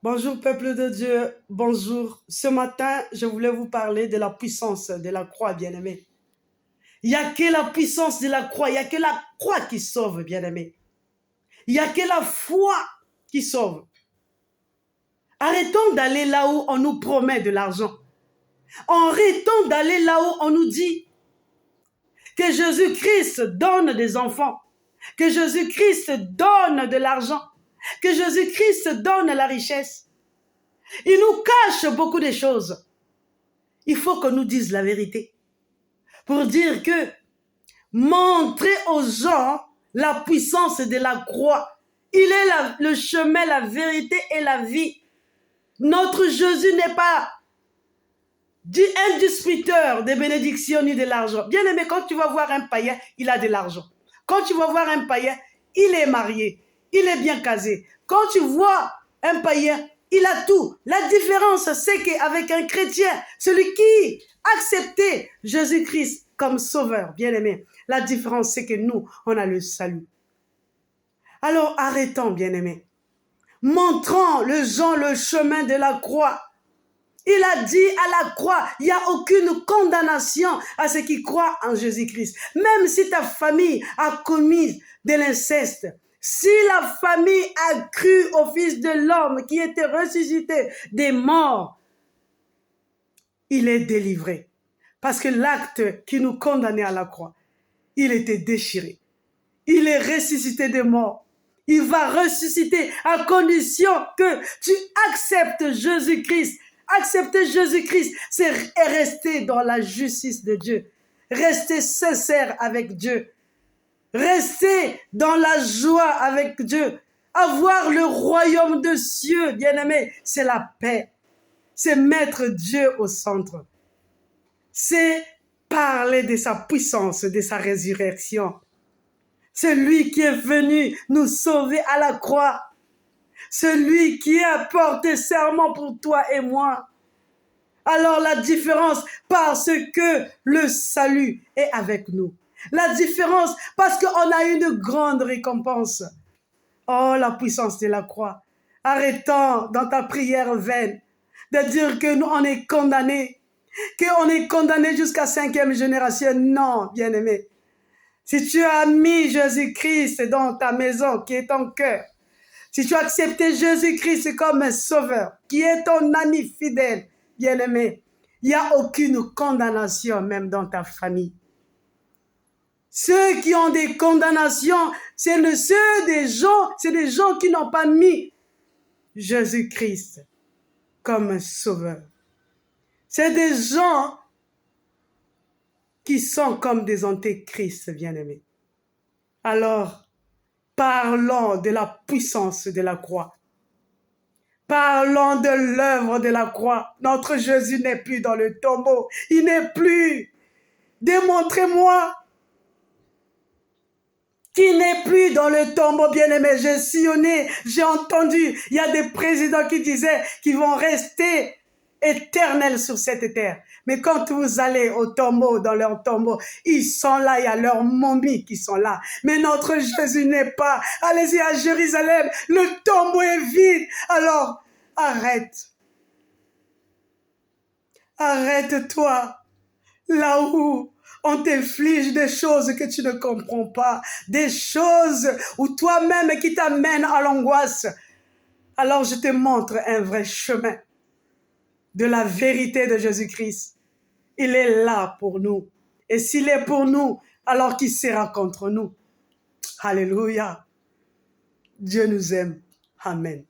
Bonjour peuple de Dieu, bonjour. Ce matin, je voulais vous parler de la puissance de la croix, bien-aimé. Il n'y a que la puissance de la croix, il n'y a que la croix qui sauve, bien-aimé. Il n'y a que la foi qui sauve. Arrêtons d'aller là où on nous promet de l'argent. Arrêtons d'aller là où on nous dit que Jésus-Christ donne des enfants, que Jésus-Christ donne de l'argent, que Jésus-Christ donne la richesse. Il nous cache beaucoup de choses. Il faut qu'on nous dise la vérité. Pour dire que montrer aux gens la puissance de la croix. Il est le chemin, la vérité et la vie. Notre Jésus n'est pas un disputeur des bénédictions ni de l'argent. Bien aimé, quand tu vas voir un païen, il a de l'argent. Quand tu vas voir un païen, il est marié, il est bien casé. Quand tu vois un païen, il a tout. La différence, c'est qu'avec un chrétien, celui qui acceptait Jésus-Christ comme sauveur, bien aimé, la différence, c'est que nous, on a le salut. Alors arrêtons, bien aimé. Montrons les gens le chemin de la croix. Il a dit à la croix, il n'y a aucune condamnation à ceux qui croient en Jésus-Christ. Même si ta famille a commis de l'inceste, si la famille a cru au Fils de l'homme qui était ressuscité des morts, il est délivré. Parce que l'acte qui nous condamnait à la croix, il était déchiré. Il est ressuscité des morts. Il va ressusciter à condition que tu acceptes Jésus-Christ. Accepter Jésus-Christ, c'est rester dans la justice de Dieu. Rester sincère avec Dieu. Rester dans la joie avec Dieu. Avoir le royaume de cieux, bien-aimé, c'est la paix. C'est mettre Dieu au centre. C'est parler de sa puissance, de sa résurrection. C'est lui qui est venu nous sauver à la croix. Celui qui a porté serment pour toi et moi. Alors la différence, parce que le salut est avec nous. La différence, parce qu'on a une grande récompense. Oh, la puissance de la croix. Arrêtons dans ta prière vaine de dire que nous, on est condamnés. Qu'on est condamné jusqu'à 5e génération. Non, bien-aimé. Si tu as mis Jésus-Christ dans ta maison, qui est ton cœur, si tu as accepté Jésus-Christ comme un sauveur, qui est ton ami fidèle, bien-aimé, il n'y a aucune condamnation même dans ta famille. Ceux qui ont des condamnations, c'est des gens qui n'ont pas mis Jésus-Christ comme un sauveur. C'est des gens qui sont comme des antéchrists, bien-aimés. Alors, parlons de la puissance de la croix. Parlons de l'œuvre de la croix. Notre Jésus n'est plus dans le tombeau. Il n'est plus. Démontrez-moi qu'il n'est plus dans le tombeau, bien-aimé. J'ai sillonné, j'ai entendu. Il y a des présidents qui disaient qu'ils vont rester éternels sur cette terre. Mais quand vous allez au tombeau, dans leur tombeau, ils sont là, il y a leurs momies qui sont là. Mais notre Jésus n'est pas. Allez-y à Jérusalem, le tombeau est vide. Alors, arrête. Arrête-toi là où on t'inflige des choses que tu ne comprends pas, des choses où toi-même qui t'amènent à l'angoisse. Alors je te montre un vrai chemin de la vérité de Jésus-Christ. Il est là pour nous. Et s'il est pour nous, alors qui sera contre nous? Alléluia. Dieu nous aime. Amen.